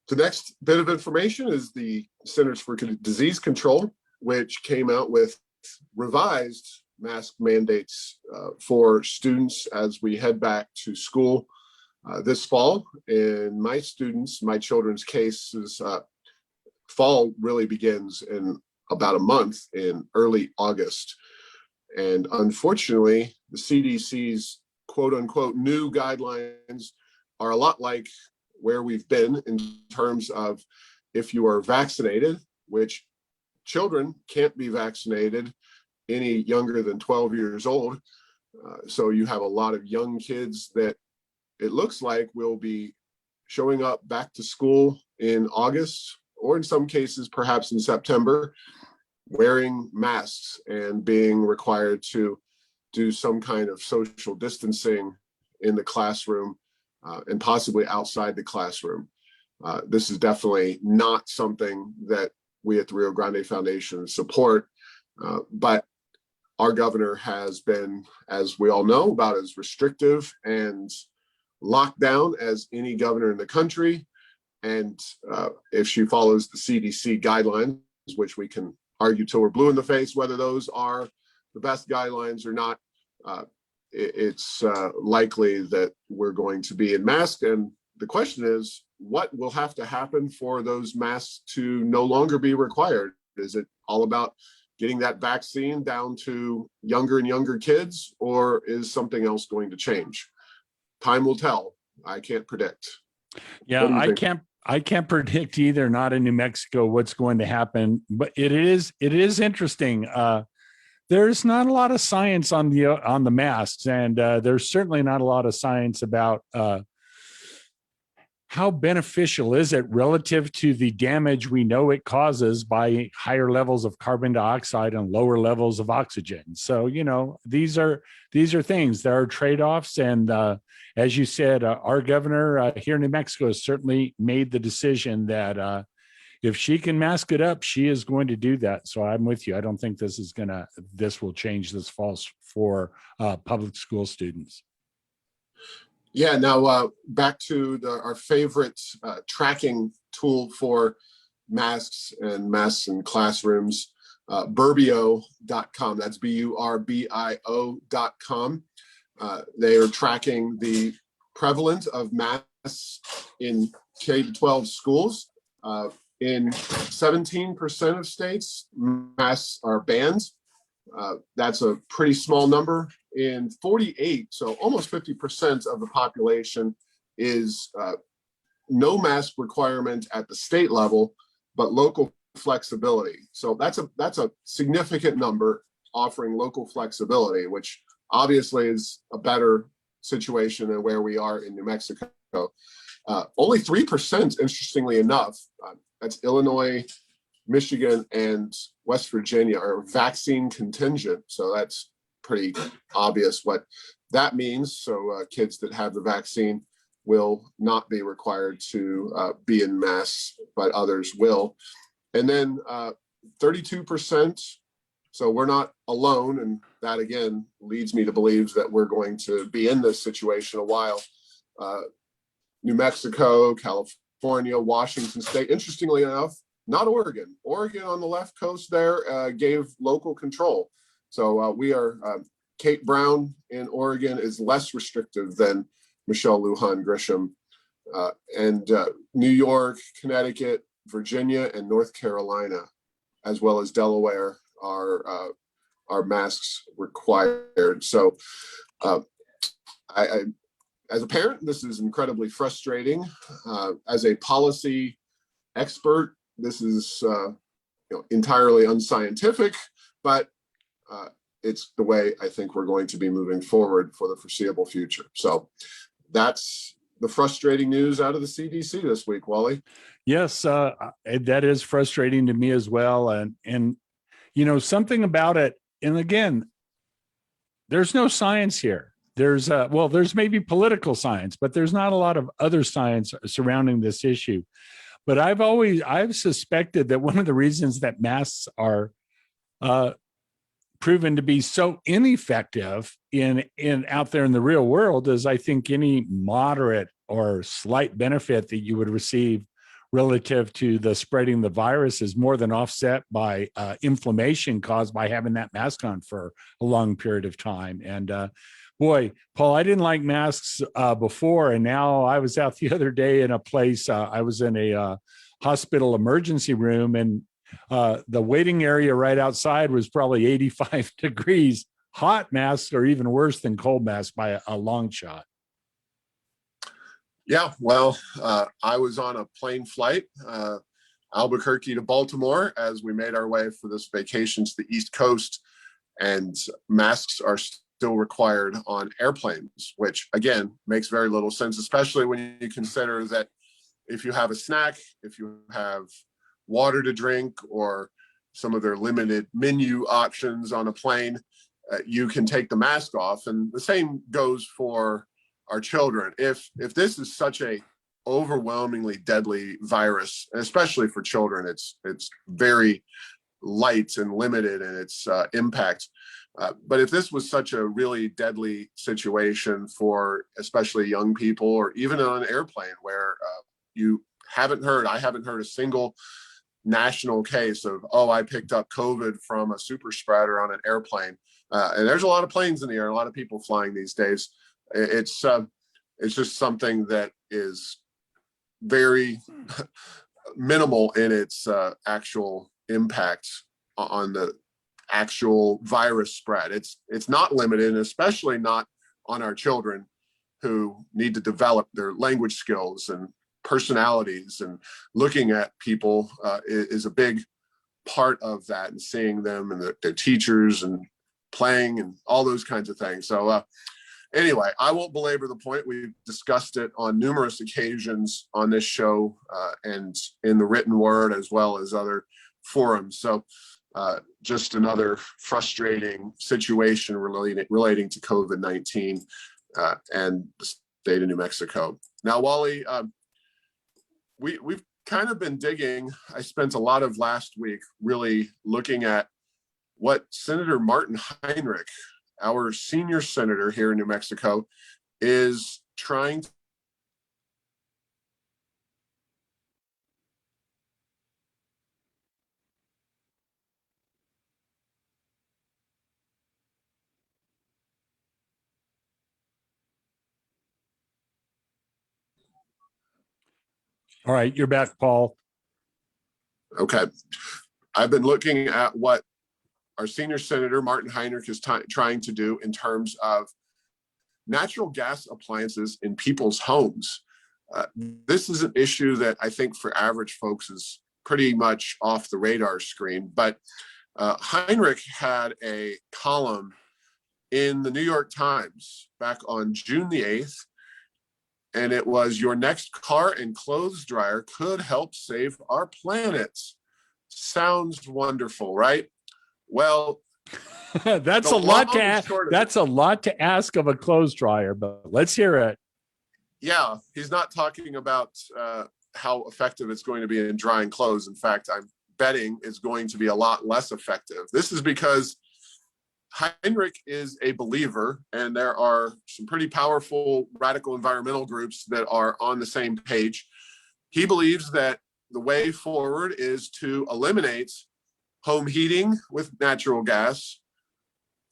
The next bit of information is the Centers for Disease Control, which came out with revised mask mandates for students as we head back to school this fall. In my children's cases, fall really begins in about a month in early August. And unfortunately, the CDC's quote unquote new guidelines are a lot like where we've been in terms of if you are vaccinated, which children can't be vaccinated any younger than 12 years old. So you have a lot of young kids that it looks like will be showing up back to school in August, or in some cases, perhaps in September, wearing masks and being required to do some kind of social distancing in the classroom and possibly outside the classroom. This is definitely not something that we at the Rio Grande Foundation support, but our governor has been, as we all know, about as restrictive and locked down as any governor in the country. And if she follows the CDC guidelines, which we can argue till we're blue in the face whether those are the best guidelines or not, it's likely that we're going to be in masks. And the question is, what will have to happen for those masks to no longer be required? Is it all about getting that vaccine down to younger and younger kids, or is something else going to change? Time will tell. I can't predict. Yeah, I can't predict either, not in New Mexico, what's going to happen, but it is interesting. There's not a lot of science on the masks, and there's certainly not a lot of science about how beneficial is it relative to the damage we know it causes by higher levels of carbon dioxide and lower levels of oxygen. So, these are things. There are trade-offs, and as you said, our governor here in New Mexico has certainly made the decision that if she can mask it up, she is going to do that. So I'm with you. I don't think this will change this fall for public school students. Yeah, now back to our favorite tracking tool for masks in classrooms, Burbio.com. That's Burbio.com. They are tracking the prevalence of masks in K-12 schools. In 17% of states, masks are banned. That's a pretty small number. In 48, so almost 50% of the population is no mask requirement at the state level, but local flexibility. So that's a significant number, offering local flexibility, which obviously is a better situation than where we are in New Mexico. Only 3%, interestingly enough, that's Illinois, Michigan, and West Virginia, are vaccine contingent. So that's pretty obvious what that means. So kids that have the vaccine will not be required to be in masks, but others will. And then 32%, so we're not alone. And that again leads me to believe that we're going to be in this situation a while. New Mexico, California, Washington State, interestingly enough, not Oregon. Oregon on the left coast there gave local control. So we are, Kate Brown in Oregon is less restrictive than Michelle Lujan Grisham. And New York, Connecticut, Virginia, and North Carolina, as well as Delaware, are masks required. So I as a parent, this is incredibly frustrating. As a policy expert, this is entirely unscientific, but it's the way I think we're going to be moving forward for the foreseeable future. So that's the frustrating news out of the CDC this week, Wally. Yes, that is frustrating to me as well. And something about it, and again, there's no science here. There's maybe political science, but there's not a lot of other science surrounding this issue. But I've suspected that one of the reasons that masks are proven to be so ineffective in out there in the real world is, I think, any moderate or slight benefit that you would receive relative to the spreading the virus is more than offset by inflammation caused by having that mask on for a long period of time. And boy, Paul, I didn't like masks before, and now I was out the other day in a place. I was in a hospital emergency room, and the waiting area right outside was probably 85 degrees. Hot masks are even worse than cold masks by a long shot. Yeah, well, I was on a plane flight, Albuquerque to Baltimore, as we made our way for this vacation to the East Coast, and masks are still required on airplanes, which again makes very little sense, especially when you consider that if you have a snack, if you have water to drink, or some of their limited menu options on a plane, you can take the mask off. And the same goes for our children. If this is such a overwhelmingly deadly virus, and especially for children, it's very light and limited in its impact. But if this was such a really deadly situation for especially young people, or even on an airplane where I haven't heard a single national case of, oh, I picked up COVID from a super spreader on an airplane. And there's a lot of planes in the air, a lot of people flying these days. It's just something that is very minimal in its actual impact on the actual virus spread. It's not limited, and especially not on our children, who need to develop their language skills and personalities, and looking at people is a big part of that, and seeing them and their teachers and playing and all those kinds of things. So anyway, I won't belabor the point. We've discussed it on numerous occasions on this show and in the written word, as well as other forums. So just another frustrating situation relating to COVID-19 and the state of New Mexico. Now, Wally, we've kind of been digging. I spent a lot of last week really looking at what Senator Martin Heinrich, our senior senator here in New Mexico, is trying to. All right, you're back, Paul. Okay. I've been looking at what our senior senator, Martin Heinrich, is trying to do in terms of natural gas appliances in people's homes. This is an issue that I think for average folks is pretty much off the radar screen, but Heinrich had a column in the New York Times back on June the 8th, and it was, "Your next car and clothes dryer could help save our planet." Sounds wonderful, right? Well, that's a lot to ask. That's a lot to ask of a clothes dryer, but let's hear it. Yeah, he's not talking about how effective it's going to be in drying clothes. In fact, I'm betting it's going to be a lot less effective. This is because Heinrich is a believer, and there are some pretty powerful radical environmental groups that are on the same page. He believes that the way forward is to eliminate home heating with natural gas,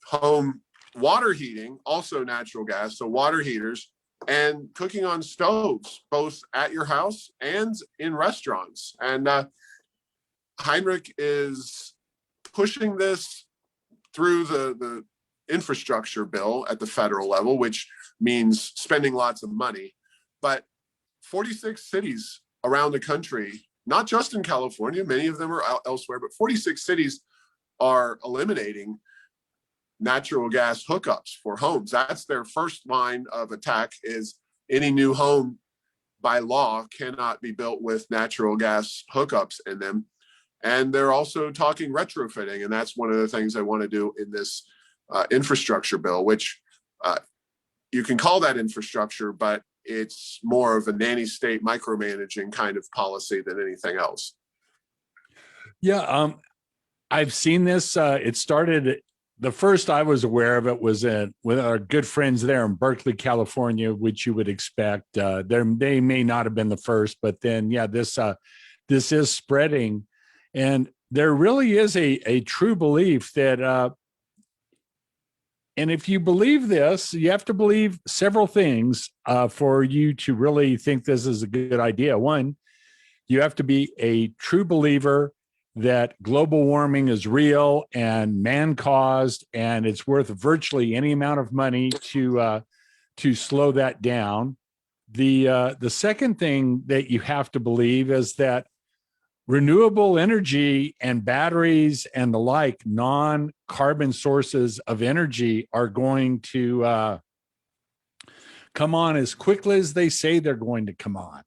home water heating, also natural gas, so water heaters, and cooking on stoves, both at your house and in restaurants. And Heinrich is pushing this through the infrastructure bill at the federal level, which means spending lots of money. But 46 cities around the country, not just in California, many of them are elsewhere, but 46 cities are eliminating natural gas hookups for homes. That's their first line of attack, is any new home by law cannot be built with natural gas hookups in them. And they're also talking retrofitting, and that's one of the things I want to do in this infrastructure bill, which you can call that infrastructure, but it's more of a nanny state micromanaging kind of policy than anything else. Yeah, I've seen this. It started the first I was aware of it was with our good friends there in Berkeley, California, which you would expect. They may not have been the first, but then this is spreading, and there really is a true belief that. And if you believe this, you have to believe several things for you to really think this is a good idea. One, you have to be a true believer that global warming is real and man-caused, and it's worth virtually any amount of money to slow that down. The second thing that you have to believe is that renewable energy and batteries and the like non-carbon sources of energy are going to come on as quickly as they say they're going to come on.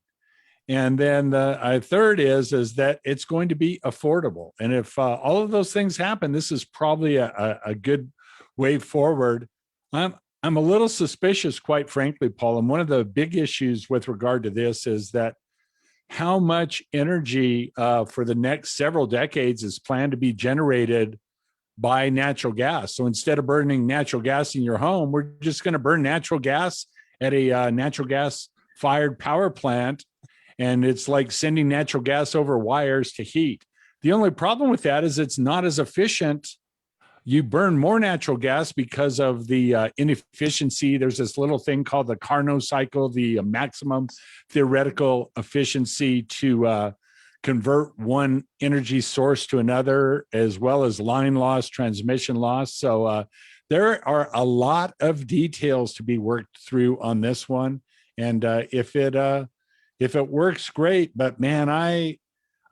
And then the third is that it's going to be affordable. And if all of those things happen, this is probably a good way forward. I'm a little suspicious, quite frankly, Paul. And one of the big issues with regard to this is that how much energy for the next several decades is planned to be generated by natural gas. So instead of burning natural gas in your home, we're just going to burn natural gas at a natural gas fired power plant. And it's like sending natural gas over wires to heat. The only problem with that is it's not as efficient. You burn more natural gas because of the inefficiency. There's this little thing called the Carnot cycle, the maximum theoretical efficiency to convert one energy source to another, as well as line loss, transmission loss. So there are a lot of details to be worked through on this one. And if it works, great. But man, I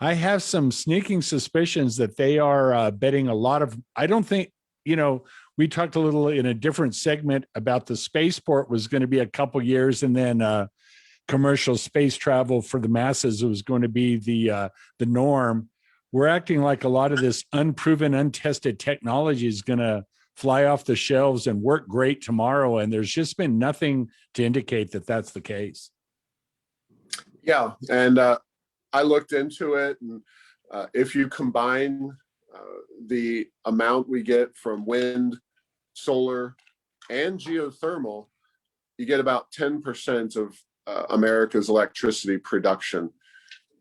have some sneaking suspicions that they are betting a lot of, I don't think, we talked a little in a different segment about the spaceport was going to be a couple years, and then commercial space travel for the masses was going to be the norm. We're acting like a lot of this unproven, untested technology is going to fly off the shelves and work great tomorrow. And there's just been nothing to indicate that that's the case. Yeah, and I looked into it, and if you combine the amount we get from wind, solar, and geothermal, you get about 10% of America's electricity production.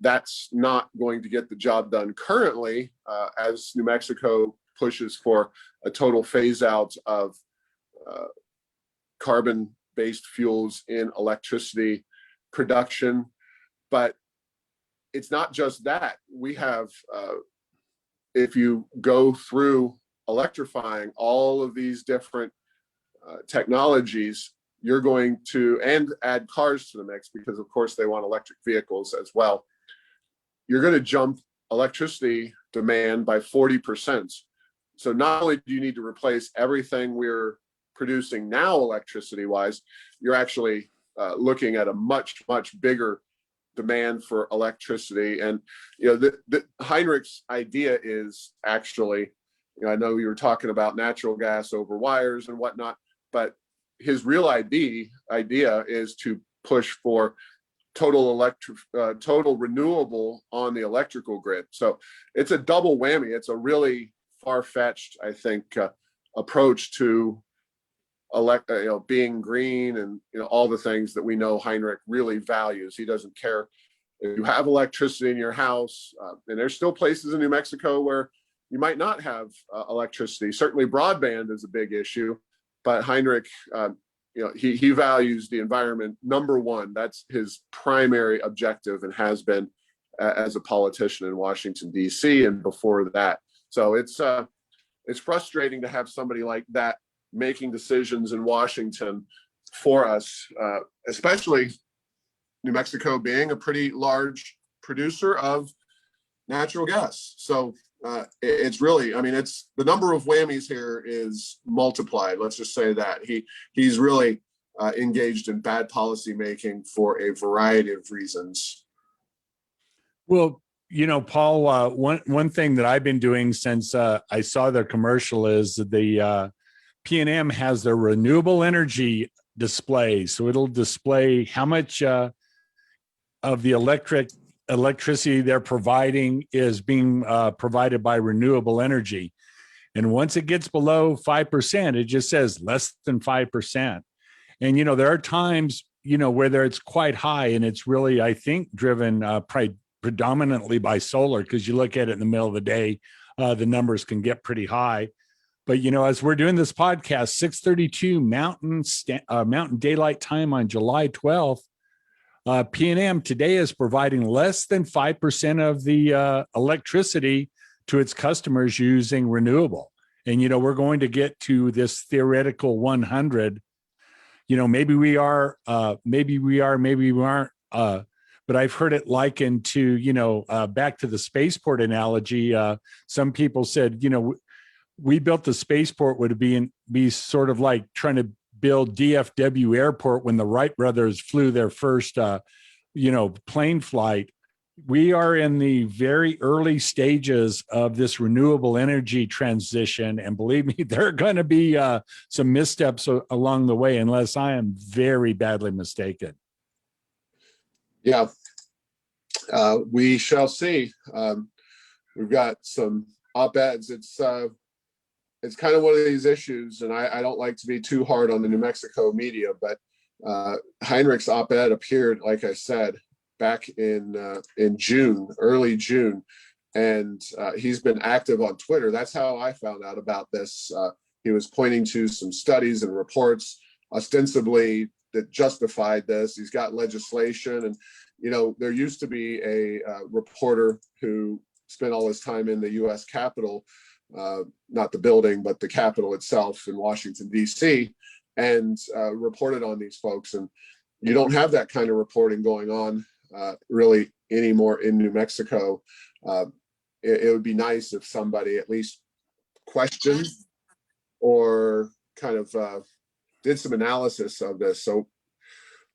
That's not going to get the job done currently, as New Mexico pushes for a total phase out of carbon-based fuels in electricity production. But it's not just that. We have, if you go through electrifying all of these different technologies, you're going to, and add cars to the mix, because of course they want electric vehicles as well. You're going to jump electricity demand by 40%. So not only do you need to replace everything we're producing now electricity-wise, you're actually looking at a much, much bigger demand for electricity. And the Heinrich's idea is actually, I know you were talking about natural gas over wires and whatnot, but his real idea is to push for total renewable on the electrical grid. So it's a double whammy. It's a really far-fetched, I think, approach to being green and all the things that we know Heinrich really values. He doesn't care if you have electricity in your house, and there's still places in New Mexico where you might not have electricity. Certainly broadband is a big issue, but Heinrich, he values the environment number one. That's his primary objective, and has been as a politician in Washington, D.C. and before that. So it's frustrating to have somebody like that making decisions in Washington for us, especially New Mexico being a pretty large producer of natural gas. So it's really, it's the number of whammies here is multiplied. Let's just say that he's really engaged in bad policy making for a variety of reasons. Well, Paul, one thing that I've been doing since I saw their commercial is the P&M has their renewable energy display. So it'll display how much of the electricity they're providing is being provided by renewable energy. And once it gets below 5%, it just says less than 5%. And, there are times, where it's quite high, and it's really, I think, driven predominantly by solar, because you look at it in the middle of the day, the numbers can get pretty high. But, as we're doing this podcast, 6:32 Mountain Daylight Time on July 12th, PNM today is providing less than 5% of the electricity to its customers using renewable. And, we're going to get to this theoretical 100. Maybe we are, maybe we aren't. But I've heard it likened to, back to the spaceport analogy. Some people said, we built the spaceport would be sort of like trying to build DFW Airport when the Wright brothers flew their first, plane flight. We are in the very early stages of this renewable energy transition. And believe me, there are going to be some missteps along the way, unless I am very badly mistaken. Yeah, we shall see. We've got some op-eds. It's kind of one of these issues, and I don't like to be too hard on the New Mexico media, but Heinrich's op-ed appeared, like I said, back in June, early June, and he's been active on Twitter. That's how I found out about this. He was pointing to some studies and reports, ostensibly, that justified this. He's got legislation, and there used to be a reporter who spent all his time in the U.S. Capitol, not the building, but the Capitol itself in Washington, D.C., and reported on these folks. And you don't have that kind of reporting going on really anymore in New Mexico. It would be nice if somebody at least questioned or kind of did some analysis of this. So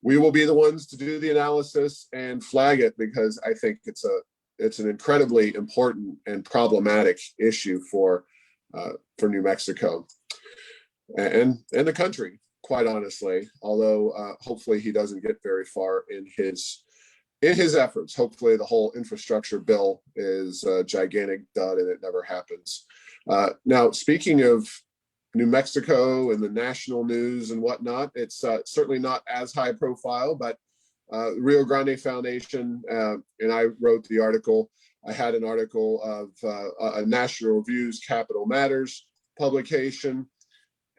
we will be the ones to do the analysis and flag it, because I think it's an incredibly important and problematic issue for New Mexico and the country, quite honestly. Although hopefully he doesn't get very far in his efforts. Hopefully the whole infrastructure bill is a gigantic dud and it never happens. Now, speaking of New Mexico and the national news and whatnot, it's certainly not as high profile, but Rio Grande Foundation, and I wrote the article. I had an article of a National Review's Capital Matters publication,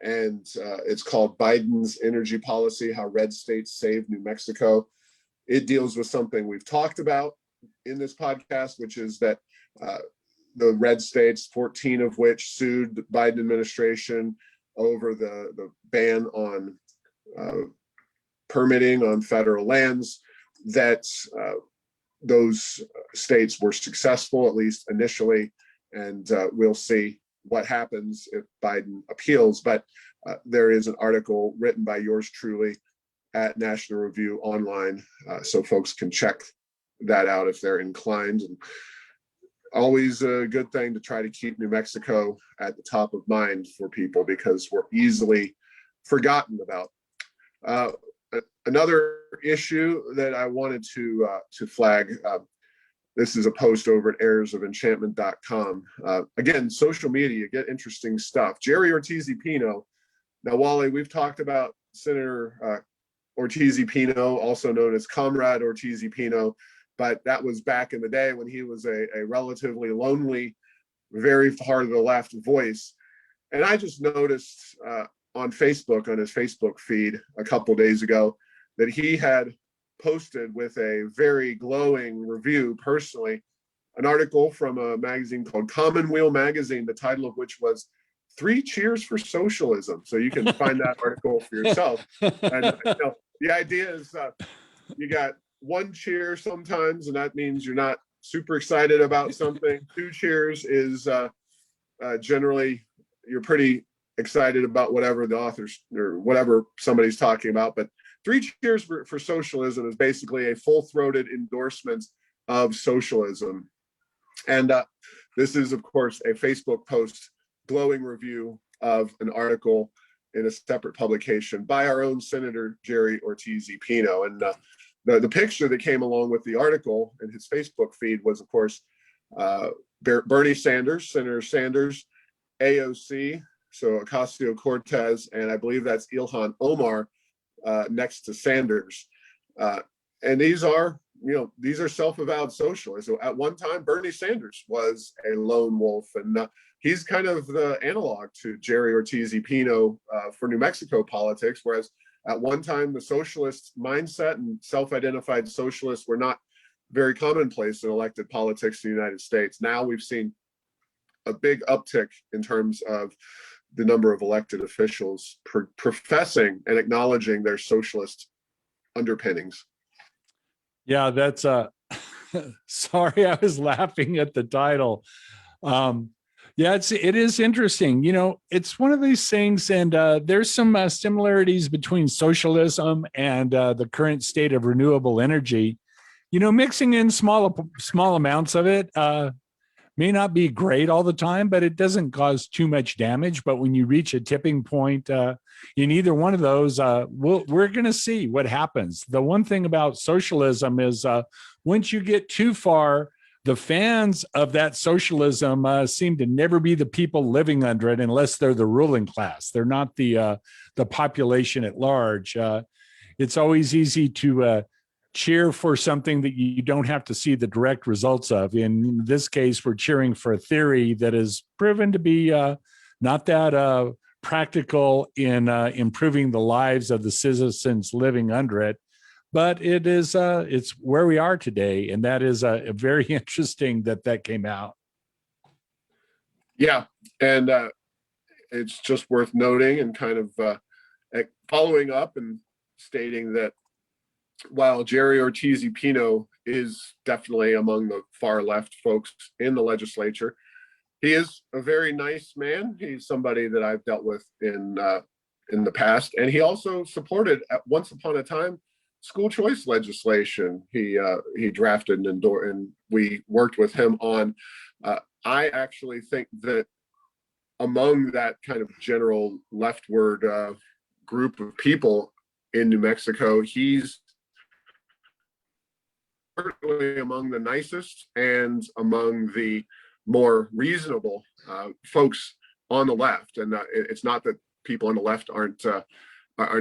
and it's called Biden's Energy Policy, How Red States Saved New Mexico. It deals with something we've talked about in this podcast, which is that the red states, 14 of which sued the Biden administration over the ban on permitting on federal lands, that those states were successful, at least initially, and we'll see what happens if Biden appeals. But there is an article written by yours truly at National Review online, so folks can check that out if they're inclined. And always a good thing to try to keep New Mexico at the top of mind for people, because we're easily forgotten about. Another issue that I wanted to flag, this is a post over at heirsofenchantment.com. Again, social media, get interesting stuff. Jerry Ortiz-Pino. Now, Wally, we've talked about Senator Ortiz-Pino, also known as Comrade Ortiz-Pino, but that was back in the day when he was a relatively lonely, very far to the left voice. And I just noticed on Facebook, on his Facebook feed a couple days ago, that he had posted with a very glowing review personally, an article from a magazine called Commonweal Magazine, the title of which was 3 Cheers for Socialism. So you can find that article for yourself. And the idea is you got 1 cheer sometimes, and that means you're not super excited about something. 2 cheers is generally you're pretty excited about whatever the authors or whatever somebody's talking about. But 3 cheers for socialism is basically a full-throated endorsement of socialism. And this is, of course, a Facebook post, glowing review of an article in a separate publication by our own Senator Jerry Ortiz-Pino. And the picture that came along with the article in his Facebook feed was, of course, Bernie Sanders, Senator Sanders, AOC, so Ocasio-Cortez, and I believe that's Ilhan Omar next to Sanders. And these are self-avowed socialists. So at one time, Bernie Sanders was a lone wolf, and he's kind of the analog to Jerry Ortiz y Pino for New Mexico politics, whereas at one time, the socialist mindset and self-identified socialists were not very commonplace in elected politics in the United States. Now we've seen a big uptick in terms of the number of elected officials professing and acknowledging their socialist underpinnings. Yeah, that's sorry, I was laughing at the title. Yeah, it is interesting. You know, it's one of these things, and there's some similarities between socialism and the current state of renewable energy. You know, mixing in small amounts of it may not be great all the time, but it doesn't cause too much damage. But when you reach a tipping point in either one of those, we're going to see what happens. The one thing about socialism is once you get too far, the fans of that socialism seem to never be the people living under it unless they're the ruling class. They're not the population at large. It's always easy to cheer for something that you don't have to see the direct results of. In this case, we're cheering for a theory that is proven to be not that practical in improving the lives of the citizens living under it. But it is it's where we are today, and that is very interesting that came out. Yeah, and it's just worth noting and kind of following up and stating that while Jerry Ortiz y Pino is definitely among the far left folks in the legislature, he is a very nice man. He's somebody that I've dealt with in the past, and he also supported at once upon a time school choice legislation. He drafted and endorsed, and we worked with him on. I actually think that among that kind of general leftward group of people in New Mexico, he's certainly among the nicest and among the more reasonable folks on the left. And it's not that people on the left are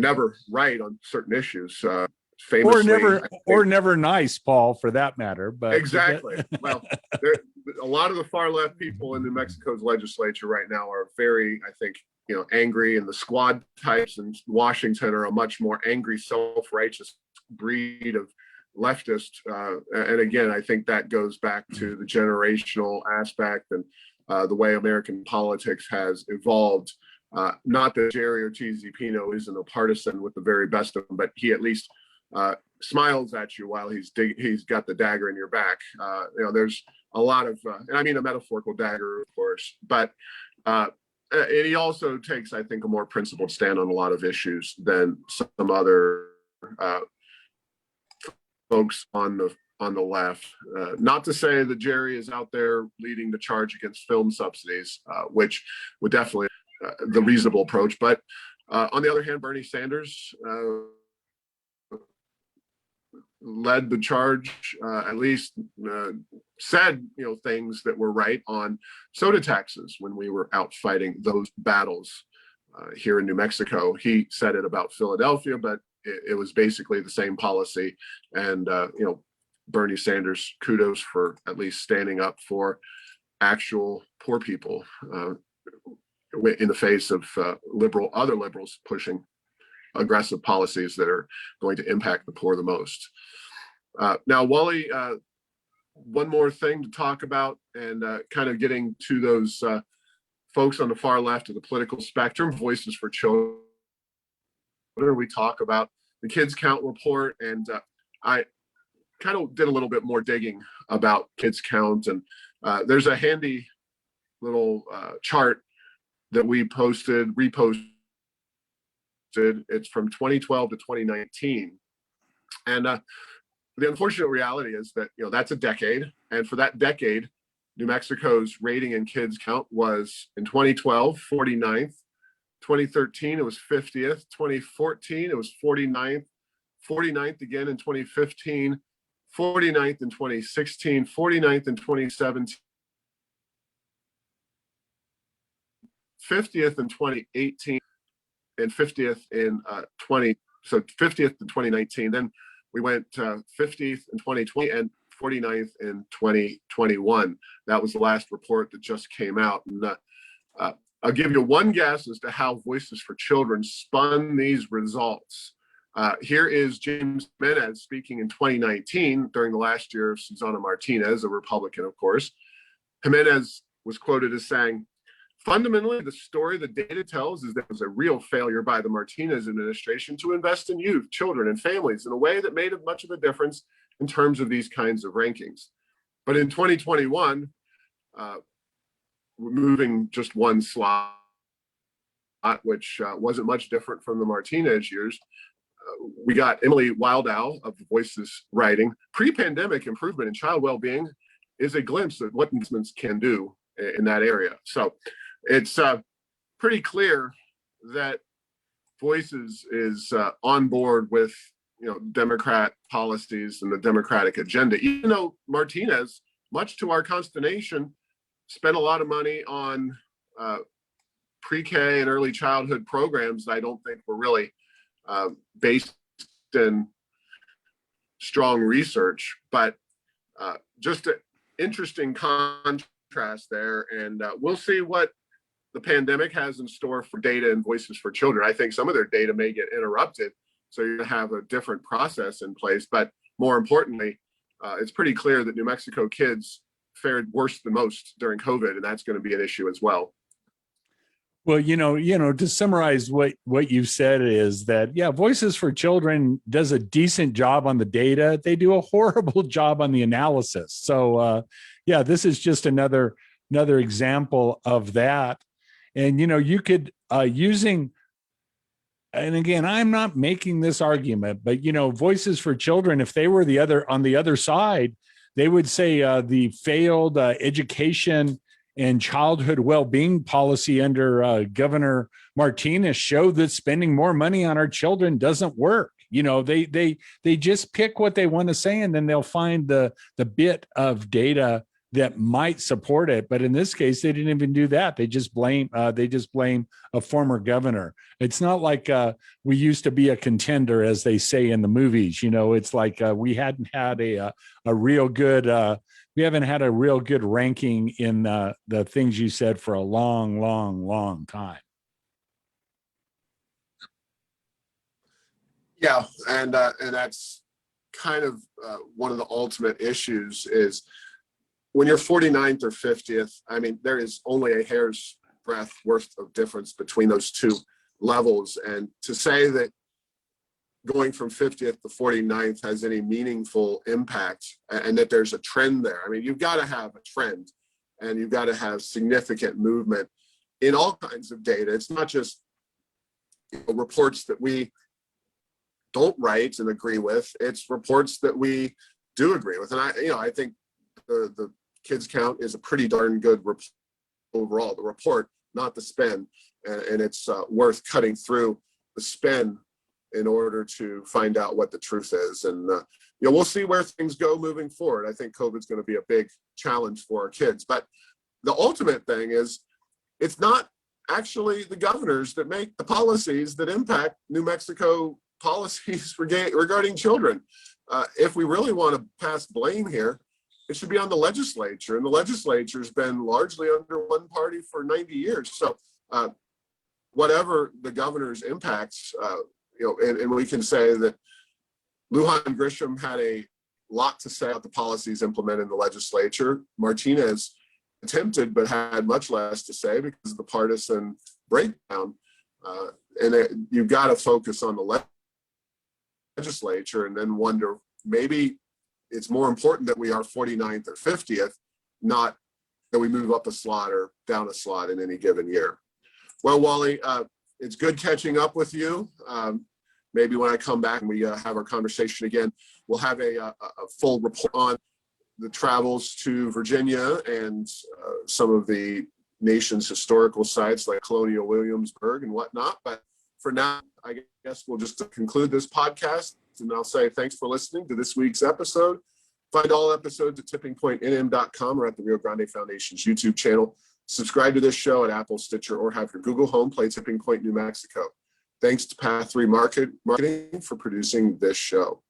never right on certain issues. Famously, or never nice, Paul, for that matter. But exactly. Well, a lot of the far left people in New Mexico's legislature right now are very, I think, angry, and the squad types in Washington are a much more angry, self-righteous breed of leftist. And again, I think that goes back to the generational aspect and the way American politics has evolved. Not that Jerry Ortiz y Pino isn't a partisan with the very best of them, but he at least smiles at you while he's got the dagger in your back. There's a lot of, and I mean a metaphorical dagger, of course, but and he also takes, I think, a more principled stand on a lot of issues than some other folks on the left. Not to say that Jerry is out there leading the charge against film subsidies, which would definitely the reasonable approach. But on the other hand, Bernie Sanders led the charge, at least said things that were right on soda taxes when we were out fighting those battles here in New Mexico. He said it about Philadelphia, but it was basically the same policy. And Bernie Sanders, kudos for at least standing up for actual poor people in the face of other liberals pushing aggressive policies that are going to impact the poor the most. Now, Wally, one more thing to talk about, and kind of getting to those folks on the far left of the political spectrum, Voices for Children. We talk about the Kids Count report, and I kind of did a little bit more digging about Kids Count, and there's a handy little chart that we reposted. It's from 2012 to 2019, and the unfortunate reality is that that's a decade, and for that decade, New Mexico's rating in Kids Count was in 2012 49th, 2013 it was 50th, 2014 it was 49th, 49th again in 2015, 49th in 2016, 49th in 2017. 50th in 2018 and 50th in 50th in 2019. Then we went 50th in 2020 and 49th in 2021. That was the last report that just came out. And I'll give you one guess as to how Voices for Children spun these results. Here is James Jimenez speaking in 2019 during the last year of Susana Martinez, a Republican, of course. Jimenez was quoted as saying, "Fundamentally, the story the data tells is that it was a real failure by the Martinez administration to invest in youth, children, and families in a way that made much of a difference in terms of these kinds of rankings." But in 2021, removing just one slot, which wasn't much different from the Martinez years, we got Emily Wildow of the Voices writing, "Pre-pandemic improvement in child well-being is a glimpse of what investments can do in that area." So it's pretty clear that Voices is on board with Democrat policies and the Democratic agenda, even though Martinez, much to our consternation, spent a lot of money on pre-K and early childhood programs that I don't think were really based in strong research, but just an interesting contrast there. And we'll see what the pandemic has in store for data and Voices for Children. I think some of their data may get interrupted, so you're going to have a different process in place. But more importantly, it's pretty clear that New Mexico kids fared worse than most during COVID, and that's going to be an issue as well. Well, to summarize what you've said is that, yeah, Voices for Children does a decent job on the data. They do a horrible job on the analysis. So, yeah, this is just another example of that. And, you could using, and again, I'm not making this argument, but, Voices for Children, if they were on the other side, they would say the failed education and childhood well-being policy under Governor Martinez showed that spending more money on our children doesn't work. They just pick what they want to say, and then they'll find the bit of data that might support it. But in this case, they didn't even do that. They just blame a former governor. It's not like we used to be a contender, as they say in the movies. It's like we hadn't had a real good. We haven't had a real good ranking in the things you said for a long, long, long time. Yeah, and that's kind of one of the ultimate issues is when you're 49th or 50th. I mean, there is only a hair's breadth worth of difference between those two levels, and to say that going from 50th to 49th has any meaningful impact and that there's a trend there. I mean, you've got to have a trend and you've got to have significant movement in all kinds of data. It's not just reports that we don't write and agree with. It's reports that we do agree with. And I think the kids count is a pretty darn good overall, the report, not the spin. And it's worth cutting through the spin in order to find out what the truth is. And we'll see where things go moving forward. I think COVID's going to be a big challenge for our kids. But the ultimate thing is it's not actually the governors that make the policies that impact New Mexico policies regarding children. If we really want to pass blame here, it should be on the legislature. And the legislature's been largely under one party for 90 years. So whatever the governor's impacts, and we can say that Lujan Grisham had a lot to say about the policies implemented in the legislature. Martinez attempted, but had much less to say because of the partisan breakdown. You've got to focus on the legislature and then wonder, maybe it's more important that we are 49th or 50th, not that we move up a slot or down a slot in any given year. Well, Wally, it's good catching up with you. Maybe when I come back and we have our conversation again, we'll have a full report on the travels to Virginia and some of the nation's historical sites like Colonial Williamsburg and whatnot. But for now, I guess we'll just conclude this podcast, and I'll say thanks for listening to this week's episode. Find all episodes at tippingpointnm.com or at the Rio Grande Foundation's YouTube channel. Subscribe to this show at Apple, Stitcher, or have your Google Home play Tipping Point, New Mexico. Thanks to Path 3 Marketing for producing this show.